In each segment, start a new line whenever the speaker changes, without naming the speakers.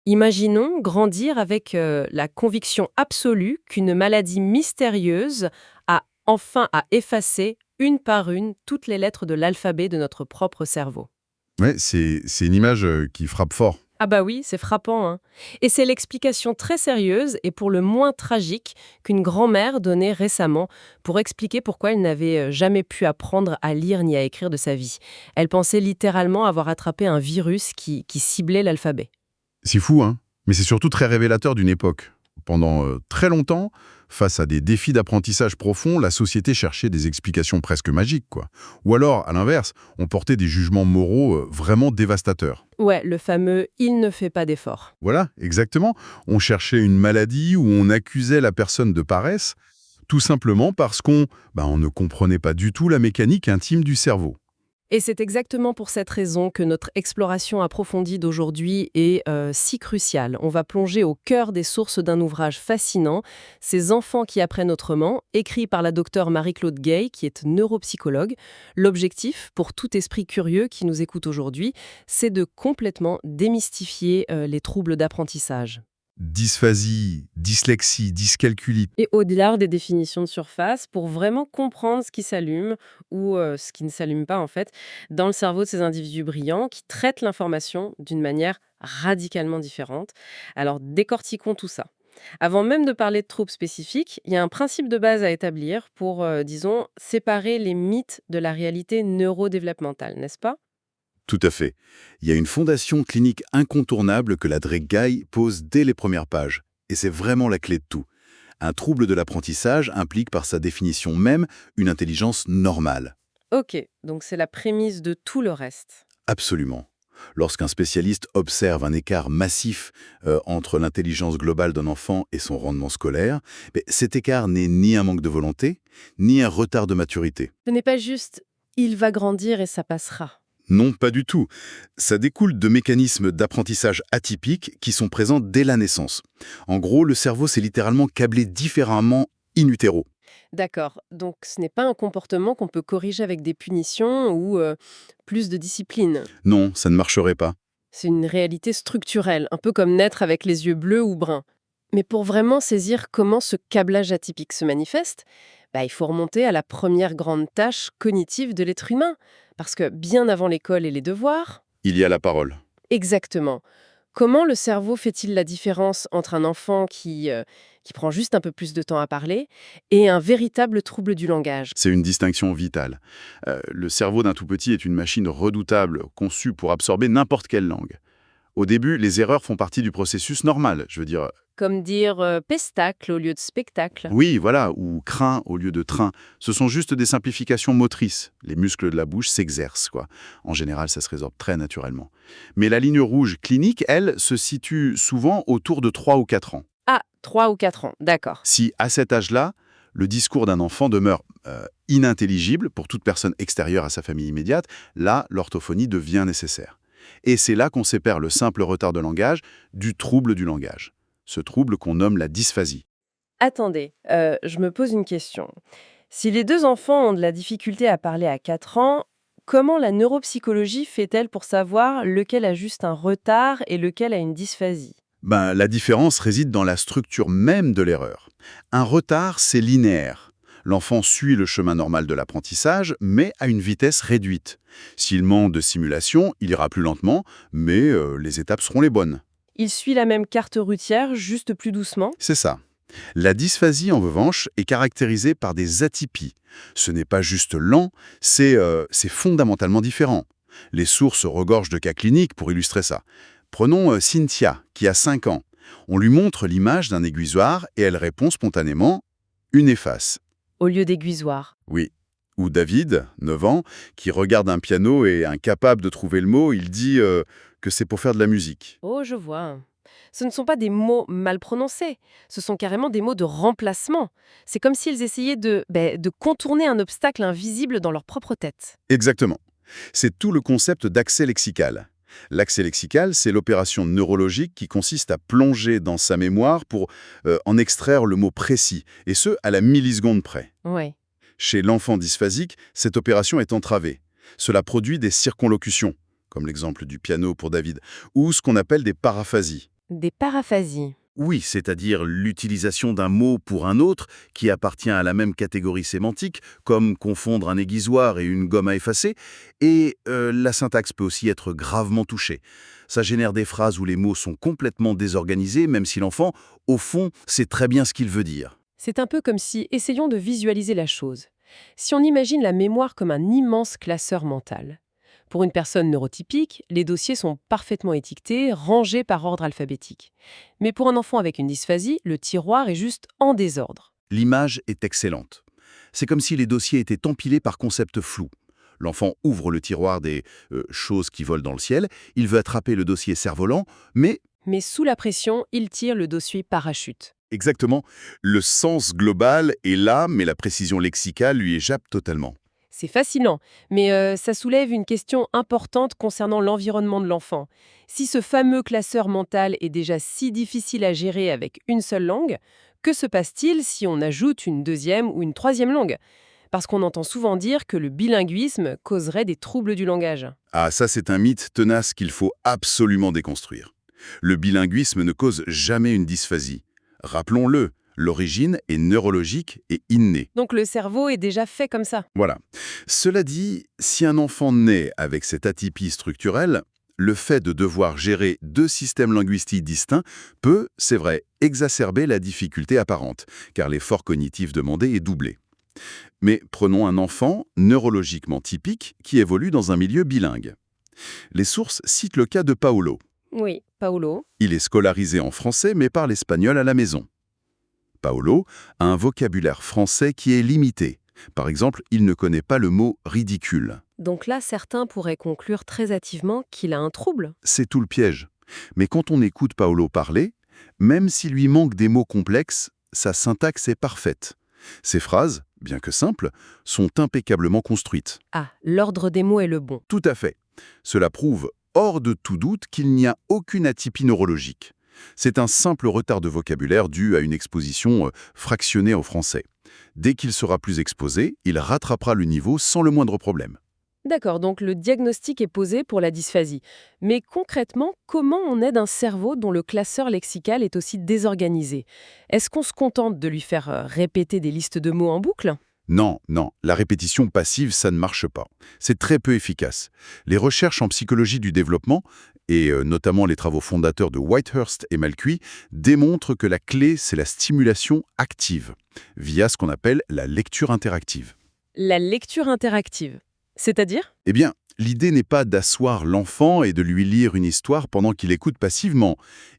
Imaginons grandir avec la conviction absolue qu'une maladie mystérieuse a enfin à effacer une par une toutes les lettres de l'alphabet de notre propre cerveau.
Ouais, c'est une image qui frappe fort.
Ah bah oui, c'est frappant, hein. Et c'est l'explication très sérieuse et pour le moins tragique qu'une grand-mère donnait récemment pour expliquer pourquoi elle n'avait jamais pu apprendre à lire ni à écrire de sa vie. Elle pensait littéralement avoir attrapé un virus qui ciblait l'alphabet.
C'est fou, hein? Mais c'est surtout très révélateur d'une époque. Pendant très longtemps, face à des défis d'apprentissage profonds, la société cherchait des explications presque magiques, quoi. Ou alors, à l'inverse, on portait des jugements moraux vraiment dévastateurs.
Ouais, le fameux «il ne fait pas d'effort».
Voilà, exactement. On cherchait une maladie où on accusait la personne de paresse, tout simplement parce on ne comprenait pas du tout la mécanique intime du cerveau.
Et c'est exactement pour cette raison que notre exploration approfondie d'aujourd'hui est si cruciale. On va plonger au cœur des sources d'un ouvrage fascinant, Ces enfants qui apprennent autrement, écrit par la docteure Marie-Claude Gay, qui est neuropsychologue. L'objectif, pour tout esprit curieux qui nous écoute aujourd'hui, c'est de complètement démystifier les troubles d'apprentissage.
Dysphasie, dyslexie, dyscalculie.
Et au-delà des définitions de surface, pour vraiment comprendre ce qui s'allume ou ce qui ne s'allume pas en fait, dans le cerveau de ces individus brillants qui traitent l'information d'une manière radicalement différente. Alors décortiquons tout ça. Avant même de parler de troubles spécifiques, il y a un principe de base à établir pour, disons, séparer les mythes de la réalité neurodéveloppementale, n'est-ce pas?
Tout à fait. Il y a une fondation clinique incontournable que la Drake Guy pose dès les premières pages. Et c'est vraiment la clé de tout. Un trouble de l'apprentissage implique par sa définition même une intelligence normale.
Ok, donc c'est la prémisse de tout le reste.
Absolument. Lorsqu'un spécialiste observe un écart massif entre l'intelligence globale d'un enfant et son rendement scolaire, cet écart n'est ni un manque de volonté, ni un retard de maturité.
Ce n'est pas juste il va grandir et ça passera.
Non, pas du tout. Ça découle de mécanismes d'apprentissage atypiques qui sont présents dès la naissance. En gros, le cerveau s'est littéralement câblé différemment in utero.
D'accord, donc ce n'est pas un comportement qu'on peut corriger avec des punitions ou plus de discipline.
Non, ça ne marcherait pas.
C'est une réalité structurelle, un peu comme naître avec les yeux bleus ou bruns. Mais pour vraiment saisir comment ce câblage atypique se manifeste, il faut remonter à la première grande tâche cognitive de l'être humain. Parce que bien avant l'école et les devoirs,
Il y a la parole.
exactement. Comment le cerveau fait-il la différence entre un enfant qui prend juste un peu plus de temps à parler et un véritable trouble du langage?
C'est une distinction vitale. Le cerveau d'un tout petit est une machine redoutable, conçue pour absorber n'importe quelle langue. Au début, les erreurs font partie du processus normal. Je veux dire,
Comme dire pestacle au lieu de spectacle.
oui, voilà, ou crin au lieu de train. Ce sont juste des simplifications motrices. Les muscles de la bouche s'exercent, quoi. En général, ça se résorbe très naturellement. Mais la ligne rouge clinique, elle, se situe souvent autour de 3 ou 4 ans.
Ah, 3 ou 4 ans, d'accord.
Si, à cet âge-là, le discours d'un enfant demeure inintelligible pour toute personne extérieure à sa famille immédiate, là, l'orthophonie devient nécessaire. Et c'est là qu'on sépare le simple retard de langage du trouble du langage. Ce trouble qu'on nomme la dysphasie.
Attendez, je me pose une question. Si les deux enfants ont de la difficulté à parler à 4 ans, comment la neuropsychologie fait-elle pour savoir lequel a juste un retard et lequel a une dysphasie?
La différence réside dans la structure même de l'erreur. Un retard, c'est linéaire. L'enfant suit le chemin normal de l'apprentissage, mais à une vitesse réduite. S'il manque de simulation, il ira plus lentement, mais les étapes seront les bonnes.
Il suit la même carte routière, juste plus doucement?
C'est ça. La dysphasie, en revanche, est caractérisée par des atypies. Ce n'est pas juste lent, c'est fondamentalement différent. Les sources regorgent de cas cliniques pour illustrer ça. Prenons Cynthia, qui a 5 ans. On lui montre l'image d'un aiguisoir et elle répond spontanément « une efface
Au lieu d'aiguisoir. ».
Oui. Ou David, 9 ans, qui regarde un piano et incapable de trouver le mot, il dit que c'est pour faire de la musique.
Oh, je vois. Ce ne sont pas des mots mal prononcés, ce sont carrément des mots de remplacement. C'est comme s'ils essayaient de contourner un obstacle invisible dans leur propre tête.
Exactement. C'est tout le concept d'accès lexical. L'accès lexical, c'est l'opération neurologique qui consiste à plonger dans sa mémoire pour en extraire le mot précis, et ce, à la milliseconde près.
Ouais.
Chez l'enfant dysphasique, cette opération est entravée. Cela produit des circonlocutions, comme l'exemple du piano pour David, ou ce qu'on appelle des paraphasies.
Des paraphasies.
Oui, c'est-à-dire l'utilisation d'un mot pour un autre qui appartient à la même catégorie sémantique, comme confondre un aiguisoir et une gomme à effacer, et la syntaxe peut aussi être gravement touchée. Ça génère des phrases où les mots sont complètement désorganisés, même si l'enfant, au fond, sait très bien ce qu'il veut dire.
C'est un peu comme si, essayons de visualiser la chose. Si on imagine la mémoire comme un immense classeur mental. Pour une personne neurotypique, les dossiers sont parfaitement étiquetés, rangés par ordre alphabétique. Mais pour un enfant avec une dysphasie, le tiroir est juste en désordre.
L'image est excellente. C'est comme si les dossiers étaient empilés par concepts flous. L'enfant ouvre le tiroir des choses qui volent dans le ciel, il veut attraper le dossier cerf-volant, mais
Mais sous la pression, il tire le dossier parachute.
exactement, le sens global est là, mais la précision lexicale lui échappe totalement.
C'est fascinant, mais ça soulève une question importante concernant l'environnement de l'enfant. Si ce fameux classeur mental est déjà si difficile à gérer avec une seule langue, que se passe-t-il si on ajoute une deuxième ou une troisième langue? Parce qu'on entend souvent dire que le bilinguisme causerait des troubles du langage.
Ah, ça c'est un mythe tenace qu'il faut absolument déconstruire. Le bilinguisme ne cause jamais une dysphasie. Rappelons-le, l'origine est neurologique et innée.
Donc le cerveau est déjà fait comme ça.
Voilà. Cela dit, si un enfant naît avec cette atypie structurelle, le fait de devoir gérer deux systèmes linguistiques distincts peut, c'est vrai, exacerber la difficulté apparente, car l'effort cognitif demandé est doublé. Mais prenons un enfant neurologiquement typique qui évolue dans un milieu bilingue. Les sources citent le cas de Paolo.
Oui, Paolo.
Il est scolarisé en français mais parle espagnol à la maison. Paolo a un vocabulaire français qui est limité. Par exemple, il ne connaît pas le mot « ridicule
Donc là, certains pourraient conclure très hâtivement qu'il a un trouble. ».
C'est tout le piège. Mais quand on écoute Paolo parler, même s'il lui manque des mots complexes, sa syntaxe est parfaite. Ses phrases, bien que simples, sont impeccablement construites.
Ah, l'ordre des mots est le bon.
Tout à fait. Cela prouve, hors de tout doute, qu'il n'y a aucune atypie neurologique. C'est un simple retard de vocabulaire dû à une exposition fractionnée au français. Dès qu'il sera plus exposé, il rattrapera le niveau sans le moindre problème.
D'accord, donc le diagnostic est posé pour la dysphasie. Mais concrètement, comment on aide un cerveau dont le classeur lexical est aussi désorganisé? Est-ce qu'on se contente de lui faire répéter des listes de mots en boucle?
Non, non, la répétition passive, ça ne marche pas. C'est très peu efficace. Les recherches en psychologie du développement, et notamment les travaux fondateurs de Whitehurst et Malcuit, démontrent que la clé, c'est la stimulation active, via ce qu'on appelle la lecture interactive.
La lecture interactive. C'est-à-dire?
Eh bien, l'idée n'est pas d'asseoir l'enfant et de lui lire une histoire pendant qu'il écoute passivement.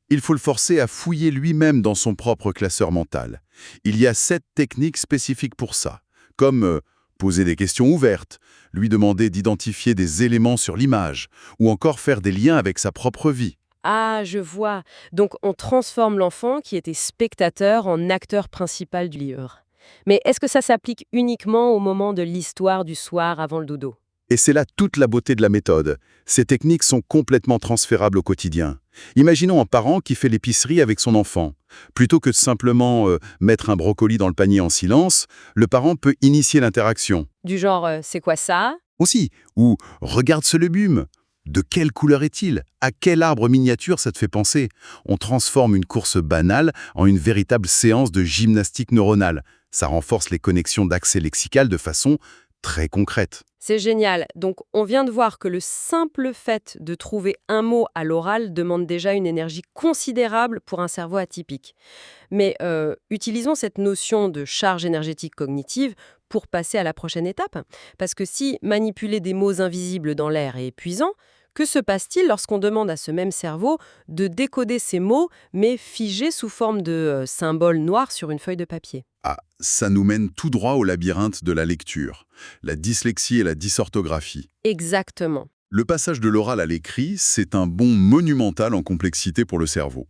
Il faut le forcer à fouiller lui-même dans son propre classeur mental. Il y a 7 techniques spécifiques pour ça, comme poser des questions ouvertes, lui demander d'identifier des éléments sur l'image, ou encore faire des liens avec sa propre vie.
Ah, je vois. Donc on transforme l'enfant qui était spectateur en acteur principal du livre. Mais est-ce que ça s'applique uniquement au moment de l'histoire du soir avant le dodo?
Et c'est là toute la beauté de la méthode. Ces techniques sont complètement transférables au quotidien. Imaginons un parent qui fait l'épicerie avec son enfant. Plutôt que de simplement mettre un brocoli dans le panier en silence, le parent peut initier l'interaction.
Du genre, c'est quoi ça?
Aussi, ou regarde ce légume. De quelle couleur est-il? À quel arbre miniature ça te fait penser? On transforme une course banale en une véritable séance de gymnastique neuronale. Ça renforce les connexions d'accès lexical de façon très concrète.
C'est génial. Donc, on vient de voir que le simple fait de trouver un mot à l'oral demande déjà une énergie considérable pour un cerveau atypique. Mais utilisons cette notion de charge énergétique cognitive pour passer à la prochaine étape. Parce que si manipuler des mots invisibles dans l'air est épuisant, que se passe-t-il lorsqu'on demande à ce même cerveau de décoder ces mots, mais figés sous forme de symboles noirs sur une feuille de papier?
Ah, ça nous mène tout droit au labyrinthe de la lecture, la dyslexie et la dysorthographie.
Exactement.
Le passage de l'oral à l'écrit, c'est un bond monumental en complexité pour le cerveau.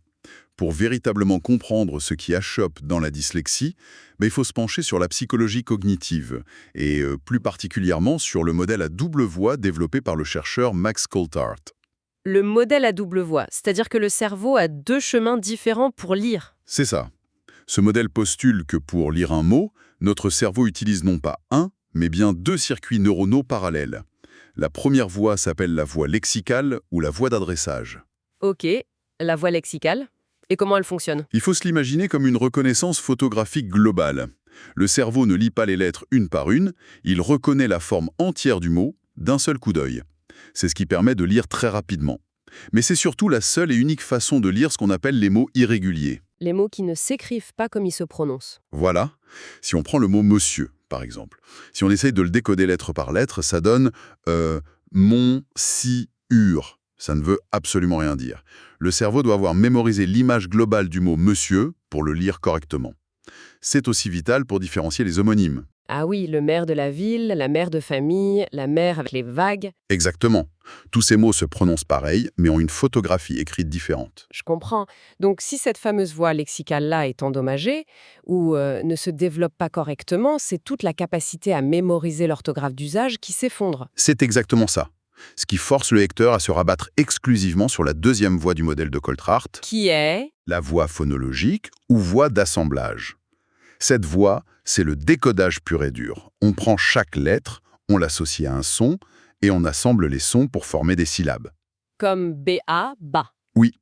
Pour véritablement comprendre ce qui achoppe dans la dyslexie, il faut se pencher sur la psychologie cognitive, et plus particulièrement sur le modèle à double voix développé par le chercheur Max Coltart.
Le modèle à double voix, c'est-à-dire que le cerveau a deux chemins différents pour lire.
C'est ça. Ce modèle postule que pour lire un mot, notre cerveau utilise non pas un, mais bien 2 circuits neuronaux parallèles. La première voie s'appelle la voie lexicale ou la voie d'adressage.
Ok, La voie lexicale? Et comment elle fonctionne?
Il faut se l'imaginer comme une reconnaissance photographique globale. Le cerveau ne lit pas les lettres une par une, il reconnaît la forme entière du mot d'un seul coup d'œil. C'est ce qui permet de lire très rapidement. Mais c'est surtout la seule et unique façon de lire ce qu'on appelle les mots irréguliers.
Les mots qui ne s'écrivent pas comme ils se prononcent.
Voilà. Si on prend le mot monsieur, par exemple, si on essaye de le décoder lettre par lettre, ça donne mon, si, ur. Ça ne veut absolument rien dire. Le cerveau doit avoir mémorisé l'image globale du mot monsieur pour le lire correctement. C'est aussi vital pour différencier les homonymes.
Ah oui, le maire de la ville, la mère de famille, la mère avec les vagues.
Exactement. Tous ces mots se prononcent pareil, mais ont une photographie écrite différente.
Je comprends. Donc si cette fameuse voie lexicale-là est endommagée ou ne se développe pas correctement, c'est toute la capacité à mémoriser l'orthographe d'usage qui s'effondre.
C'est exactement ça. Ce qui force le lecteur à se rabattre exclusivement sur la deuxième voie du modèle de Coltrart,
Qui est...
la voie phonologique ou voie d'assemblage. Cette voie, c'est le décodage pur et dur. On prend chaque lettre, on l'associe à un son, et on assemble les sons pour former des syllabes.
comme BA, bas.
Oui.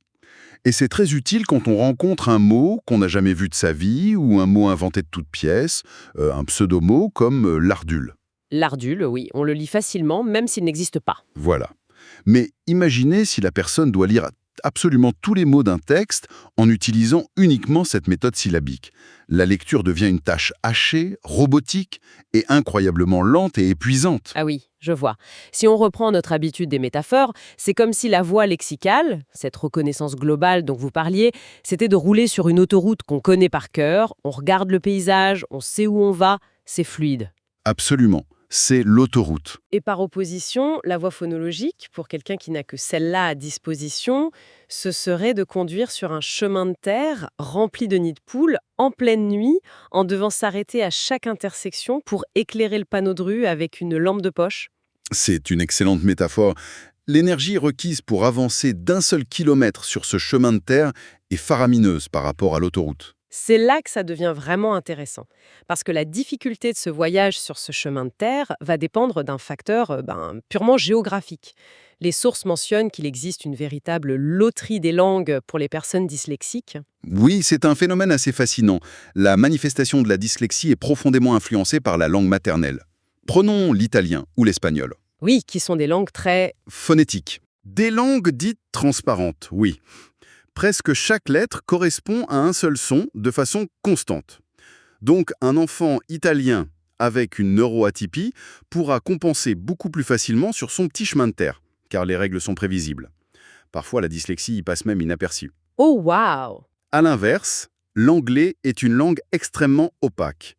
Et c'est très utile quand on rencontre un mot qu'on n'a jamais vu de sa vie, ou un mot inventé de toutes pièces, un pseudomot comme l'ardule.
L'ardule, oui, on le lit facilement, même s'il n'existe pas.
Voilà. Mais imaginez si la personne doit lire absolument tous les mots d'un texte en utilisant uniquement cette méthode syllabique. La lecture devient une tâche hachée, robotique et incroyablement lente et épuisante.
Ah oui, je vois. Si on reprend notre habitude des métaphores, c'est comme si la voie lexicale, cette reconnaissance globale dont vous parliez, c'était de rouler sur une autoroute qu'on connaît par cœur, on regarde le paysage, on sait où on va, c'est fluide.
Absolument. C'est l'autoroute.
Et par opposition, la voie phonologique, pour quelqu'un qui n'a que celle-là à disposition, ce serait de conduire sur un chemin de terre rempli de nids de poules en pleine nuit, en devant s'arrêter à chaque intersection pour éclairer le panneau de rue avec une lampe de poche.
C'est une excellente métaphore. L'énergie requise pour avancer d'un seul kilomètre sur ce chemin de terre est faramineuse par rapport à l'autoroute.
C'est là que ça devient vraiment intéressant, parce que la difficulté de ce voyage sur ce chemin de terre va dépendre d'un facteur purement géographique. Les sources mentionnent qu'il existe une véritable loterie des langues pour les personnes dyslexiques.
Oui, c'est un phénomène assez fascinant. La manifestation de la dyslexie est profondément influencée par la langue maternelle. Prenons l'italien ou l'espagnol.
Oui, qui sont des langues très...
Phonétique. Des langues dites transparentes, oui. Presque chaque lettre correspond à un seul son de façon constante. Donc un enfant italien avec une neuroatypie pourra compenser beaucoup plus facilement sur son petit chemin de terre, car les règles sont prévisibles. Parfois la dyslexie y passe même inaperçue.
Oh waouh!
À l'inverse, l'anglais est une langue extrêmement opaque.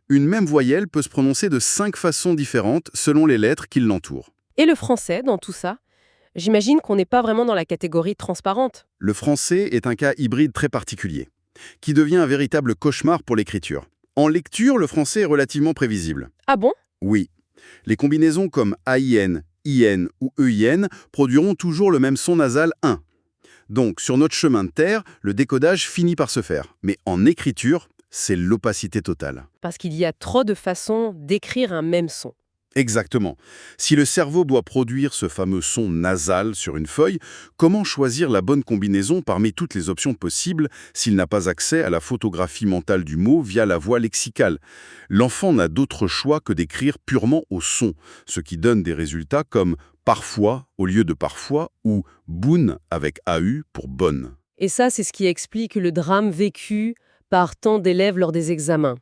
Une même voyelle peut se prononcer de 5 façons différentes selon les lettres qui l'entourent.
Et le français dans tout ça? J'imagine qu'on n'est pas vraiment dans la catégorie transparente.
Le français est un cas hybride très particulier, qui devient un véritable cauchemar pour l'écriture. En lecture, le français est relativement prévisible.
Ah bon?
Oui, les combinaisons comme AIN, IN ou EIN produiront toujours le même son nasal 1. Donc, sur notre chemin de terre, le décodage finit par se faire. Mais en écriture, c'est l'opacité totale.
Parce qu'il y a trop de façons d'écrire un même son.
Exactement. Si le cerveau doit produire ce fameux son nasal sur une feuille, comment choisir la bonne combinaison parmi toutes les options possibles s'il n'a pas accès à la photographie mentale du mot via la voie lexicale? L'enfant n'a d'autre choix que d'écrire purement au son, ce qui donne des résultats comme parfois au lieu de parfois ou boon avec AU pour bonne.
Et ça, c'est ce qui explique le drame vécu par tant d'élèves lors des examens.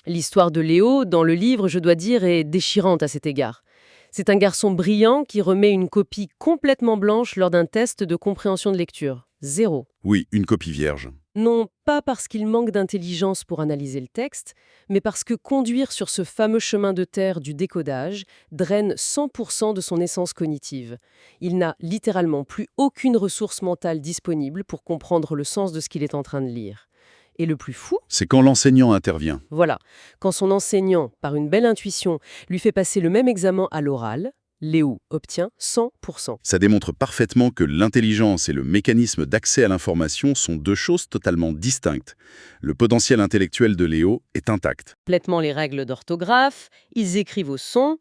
L'histoire de Léo, dans le livre, je dois dire, est déchirante à cet égard. C'est un garçon brillant qui remet une copie complètement blanche lors d'un test de compréhension de lecture. 0.
Oui, une copie vierge.
Non pas parce qu'il manque d'intelligence pour analyser le texte, mais parce que conduire sur ce fameux chemin de terre du décodage draine 100% de son essence cognitive. Il n'a littéralement plus aucune ressource mentale disponible pour comprendre le sens de ce qu'il est en train de lire. Et le plus fou,
C'est quand l'enseignant intervient.
voilà, quand son enseignant, par une belle intuition, lui fait passer le même examen à l'oral, Léo obtient 100%.
Ça démontre parfaitement que l'intelligence et le mécanisme d'accès à l'information sont deux choses totalement distinctes. Le potentiel intellectuel de Léo est intact.
Complètement les règles d'orthographe, ils écrivent au son.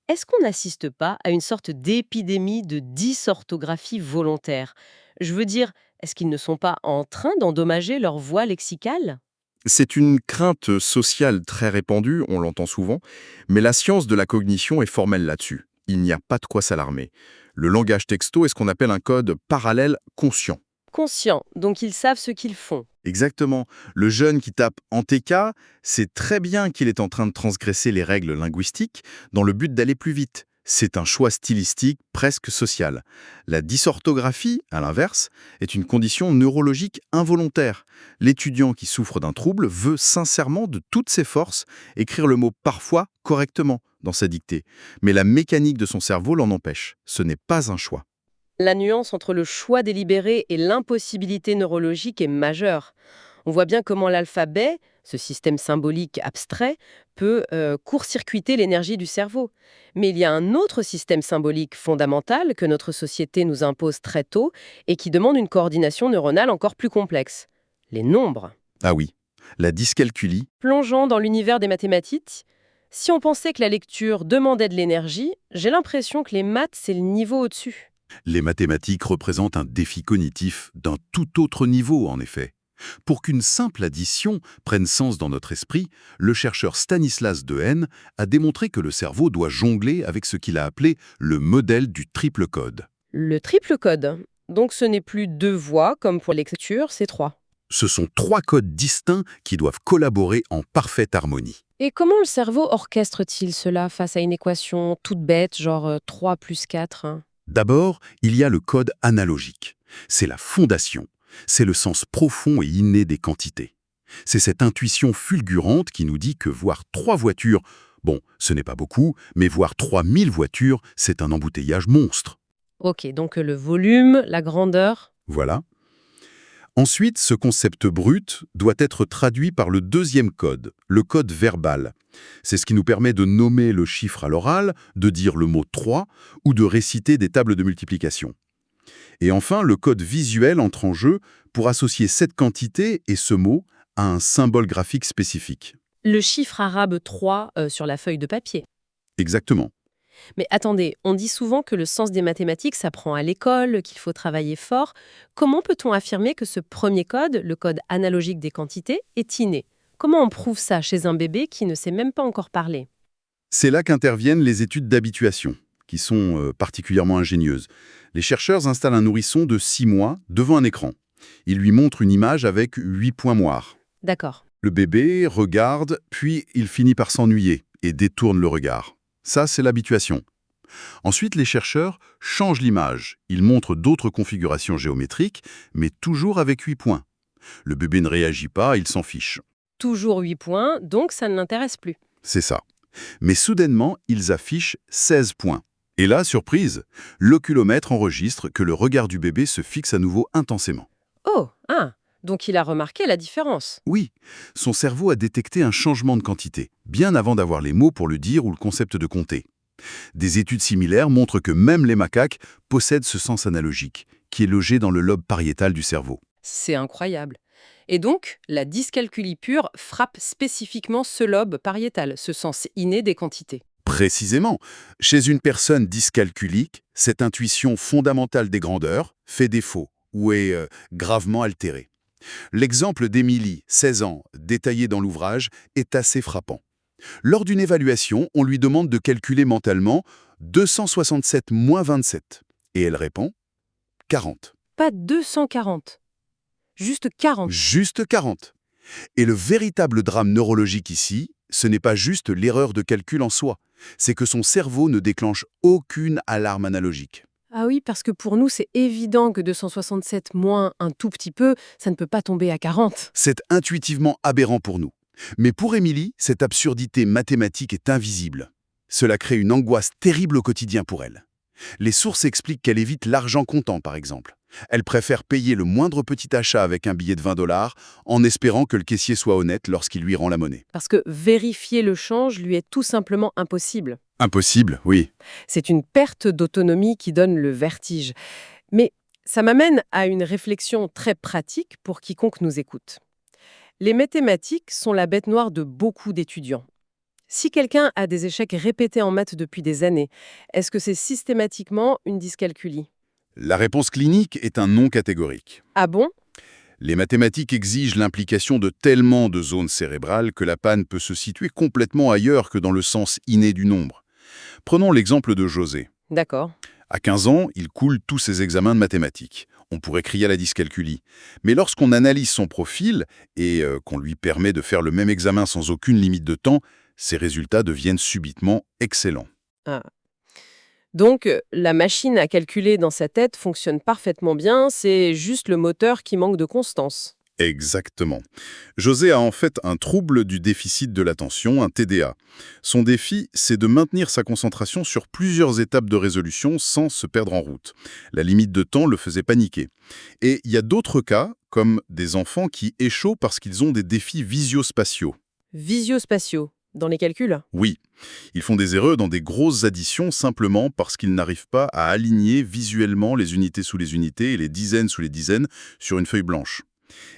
Est-ce qu'on n'assiste pas à une sorte d'épidémie de dysorthographie volontaire? Je veux dire, Est-ce qu'ils ne sont pas en train d'endommager leur voie lexicale?
C'est une crainte sociale très répandue, on l'entend souvent, mais la science de la cognition est formelle là-dessus. Il n'y a pas de quoi s'alarmer. Le langage texto est ce qu'on appelle un code parallèle conscient.
Conscients, donc ils savent ce qu'ils font.
Exactement. Le jeune qui tape en TK sait très bien qu'il est en train de transgresser les règles linguistiques dans le but d'aller plus vite. C'est un choix stylistique presque social. La dysorthographie, à l'inverse, est une condition neurologique involontaire. L'étudiant qui souffre d'un trouble veut sincèrement de toutes ses forces écrire le mot parfois correctement dans sa dictée. Mais la mécanique de son cerveau l'en empêche. Ce n'est pas un choix.
La nuance entre le choix délibéré et l'impossibilité neurologique est majeure. On voit bien comment l'alphabet, ce système symbolique abstrait, peut court-circuiter l'énergie du cerveau. Mais il y a un autre système symbolique fondamental que notre société nous impose très tôt et qui demande une coordination neuronale encore plus complexe. Les nombres.
Ah oui, la dyscalculie.
Plongeant dans l'univers des mathématiques, si on pensait que la lecture demandait de l'énergie, j'ai l'impression que les maths, c'est le niveau au-dessus.
Les mathématiques représentent un défi cognitif d'un tout autre niveau, en effet. Pour qu'une simple addition prenne sens dans notre esprit, le chercheur Stanislas Dehaene a démontré que le cerveau doit jongler avec ce qu'il a appelé le modèle du triple code.
Le triple code. Donc ce n'est plus 2 voix comme pour l'écriture, c'est 3.
Ce sont 3 codes distincts qui doivent collaborer en parfaite harmonie.
Et comment le cerveau orchestre-t-il cela face à une équation toute bête, genre 3 plus 4?
D'abord, il y a le code analogique. C'est la fondation. C'est le sens profond et inné des quantités. C'est cette intuition fulgurante qui nous dit que voir 3 voitures, bon, ce n'est pas beaucoup, mais voir 3000 voitures, c'est un embouteillage monstre.
Ok, donc le volume, la grandeur.
Voilà. Ensuite, ce concept brut doit être traduit par le deuxième code, le code verbal. C'est ce qui nous permet de nommer le chiffre à l'oral, de dire le mot 3 ou de réciter des tables de multiplication. Et enfin, le code visuel entre en jeu pour associer cette quantité et ce mot à un symbole graphique spécifique.
Le chiffre arabe 3 sur la feuille de papier.
Exactement.
Mais attendez, on dit souvent que le sens des mathématiques s'apprend à l'école, qu'il faut travailler fort. Comment peut-on affirmer que ce premier code, le code analogique des quantités, est inné? Comment on prouve ça chez un bébé qui ne sait même pas encore parler?
C'est là qu'interviennent les études d'habituation, qui sont particulièrement ingénieuses. Les chercheurs installent un nourrisson de 6 mois devant un écran. Ils lui montrent une image avec 8 points noirs.
D'accord.
Le bébé regarde, puis il finit par s'ennuyer et détourne le regard. Ça, c'est l'habituation. Ensuite, les chercheurs changent l'image. Ils montrent d'autres configurations géométriques, mais toujours avec 8 points. Le bébé ne réagit pas, il s'en fiche.
Toujours 8 points, donc ça ne l'intéresse plus.
C'est ça. Mais soudainement, ils affichent 16 points. Et là, surprise, l'oculomètre enregistre que le regard du bébé se fixe à nouveau intensément.
Oh, donc il a remarqué la différence.
Oui, son cerveau a détecté un changement de quantité, bien avant d'avoir les mots pour le dire ou le concept de compter. Des études similaires montrent que même les macaques possèdent ce sens analogique, qui est logé dans le lobe pariétal du cerveau.
C'est incroyable. Et donc, la dyscalculie pure frappe spécifiquement ce lobe pariétal, ce sens inné des quantités.
Précisément, chez une personne dyscalculique, cette intuition fondamentale des grandeurs fait défaut ou est gravement altérée. L'exemple d'Émilie, 16 ans, détaillé dans l'ouvrage, est assez frappant. Lors d'une évaluation, on lui demande de calculer mentalement 267 moins 27. Et elle répond 40.
Pas 240, juste 40.
Juste 40. Et le véritable drame neurologique ici, ce n'est pas juste l'erreur de calcul en soi, c'est que son cerveau ne déclenche aucune alarme analogique.
Ah oui, parce que pour nous, c'est évident que 267 moins un tout petit peu, ça ne peut pas tomber à 40.
C'est intuitivement aberrant pour nous. Mais pour Émilie, cette absurdité mathématique est invisible. Cela crée une angoisse terrible au quotidien pour elle. Les sources expliquent qu'elle évite l'argent comptant, par exemple. Elle préfère payer le moindre petit achat avec un billet de 20 $ en espérant que le caissier soit honnête lorsqu'il lui rend la monnaie.
Parce que vérifier le change lui est tout simplement impossible.
Impossible, oui.
C'est une perte d'autonomie qui donne le vertige. Mais ça m'amène à une réflexion très pratique pour quiconque nous écoute. Les mathématiques sont la bête noire de beaucoup d'étudiants. Si quelqu'un a des échecs répétés en maths depuis des années, est-ce que c'est systématiquement une dyscalculie?
La réponse clinique est un non catégorique.
Ah bon?
Les mathématiques exigent l'implication de tellement de zones cérébrales que la panne peut se situer complètement ailleurs que dans le sens inné du nombre. Prenons l'exemple de José.
D'accord.
À 15 ans, il coule tous ses examens de mathématiques. On pourrait crier à la dyscalculie. Mais lorsqu'on analyse son profil et qu'on lui permet de faire le même examen sans aucune limite de temps, ses résultats deviennent subitement excellents.
Ah. Donc, la machine à calculer dans sa tête fonctionne parfaitement bien, c'est juste le moteur qui manque de constance.
Exactement. José a en fait un trouble du déficit de l'attention, un TDA. Son défi, c'est de maintenir sa concentration sur plusieurs étapes de résolution sans se perdre en route. La limite de temps le faisait paniquer. Et il y a d'autres cas, comme des enfants qui échouent parce qu'ils ont des défis visio-spatiaux.
Visio-spatiaux, dans les calculs?
Oui, ils font des erreurs dans des grosses additions simplement parce qu'ils n'arrivent pas à aligner visuellement les unités sous les unités et les dizaines sous les dizaines sur une feuille blanche.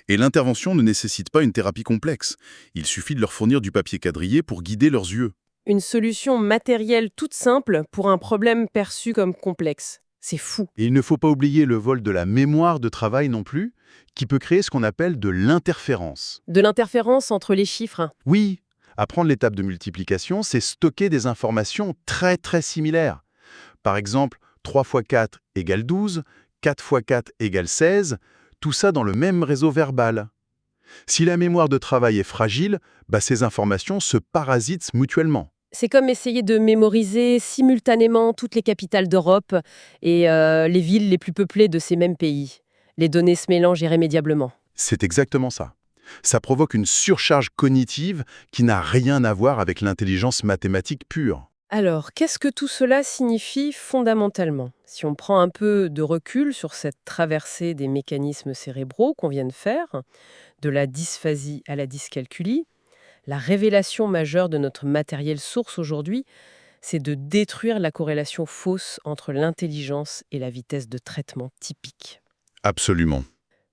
Et l'intervention ne nécessite pas une thérapie complexe. Il suffit de leur fournir du papier quadrillé pour guider leurs yeux.
Une solution matérielle toute simple pour un problème perçu comme complexe. C'est fou.
Et il ne faut pas oublier le vol de la mémoire de travail non plus, qui peut créer ce qu'on appelle de l'interférence.
De l'interférence entre les chiffres.
Oui, apprendre l'étape de multiplication, c'est stocker des informations très similaires. Par exemple, 3 fois 4 égale 12, 4 fois 4 égale 16, tout ça dans le même réseau verbal. Si la mémoire de travail est fragile, ces informations se parasitent mutuellement.
C'est comme essayer de mémoriser simultanément toutes les capitales d'Europe et les villes les plus peuplées de ces mêmes pays. Les données se mélangent irrémédiablement.
C'est exactement ça. Ça provoque une surcharge cognitive qui n'a rien à voir avec l'intelligence mathématique pure.
Alors, qu'est-ce que tout cela signifie fondamentalement? Si on prend un peu de recul sur cette traversée des mécanismes cérébraux qu'on vient de faire, de la dysphasie à la dyscalculie, la révélation majeure de notre matériel source aujourd'hui, c'est de détruire la corrélation fausse entre l'intelligence et la vitesse de traitement typique.
Absolument.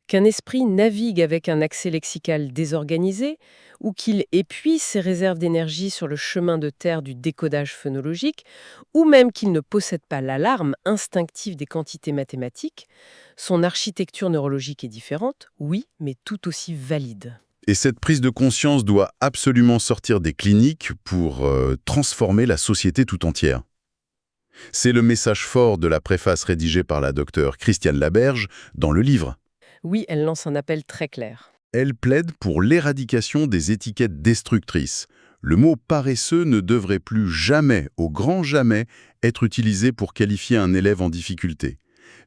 Qu'un esprit navigue avec un accès lexical désorganisé ou qu'il épuise ses réserves d'énergie sur le chemin de terre du décodage phonologique, ou même qu'il ne possède pas l'alarme instinctive des quantités mathématiques, son architecture neurologique est différente, oui, mais tout aussi valide.
Et cette prise de conscience doit absolument sortir des cliniques pour transformer la société tout entière. C'est le message fort de la préface rédigée par la docteure Christiane Laberge dans le livre.
Oui, elle lance un appel très clair.
Elle plaide pour l'éradication des étiquettes destructrices. Le mot paresseux ne devrait plus jamais, au grand jamais, être utilisé pour qualifier un élève en difficulté.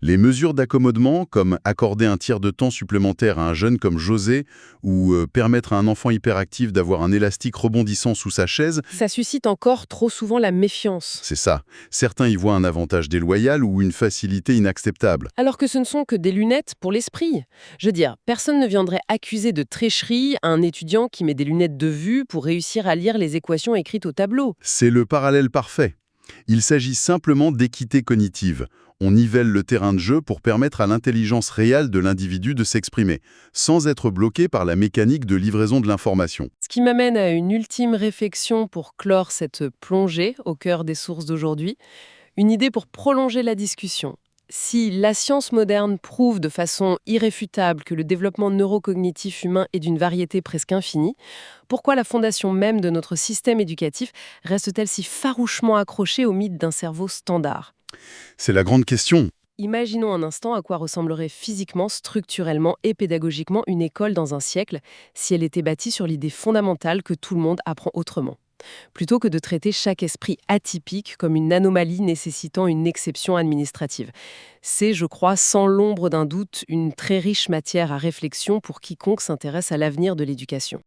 Les mesures d'accommodement, comme accorder un tiers de temps supplémentaire à un jeune comme José, ou permettre à un enfant hyperactif d'avoir un élastique rebondissant sous sa chaise,
Ça suscite encore trop souvent la méfiance.
c'est ça. Certains y voient un avantage déloyal ou une facilité inacceptable.
Alors que ce ne sont que des lunettes pour l'esprit. Je veux dire, personne ne viendrait accuser de tricherie un étudiant qui met des lunettes de vue pour réussir à lire les équations écrites au tableau.
C'est le parallèle parfait. Il s'agit simplement d'équité cognitive. On nivelle le terrain de jeu pour permettre à l'intelligence réelle de l'individu de s'exprimer, sans être bloqué par la mécanique de livraison de l'information.
Ce qui m'amène à une ultime réflexion pour clore cette plongée au cœur des sources d'aujourd'hui, une idée pour prolonger la discussion. Si la science moderne prouve de façon irréfutable que le développement neurocognitif humain est d'une variété presque infinie, pourquoi la fondation même de notre système éducatif reste-t-elle si farouchement accrochée au mythe d'un cerveau standard ?
C'est la grande question.
Imaginons un instant à quoi ressemblerait physiquement, structurellement et pédagogiquement une école dans un siècle si elle était bâtie sur l'idée fondamentale que tout le monde apprend autrement. Plutôt que de traiter chaque esprit atypique comme une anomalie nécessitant une exception administrative. C'est, je crois, sans l'ombre d'un doute, une très riche matière à réflexion pour quiconque s'intéresse à l'avenir de l'éducation.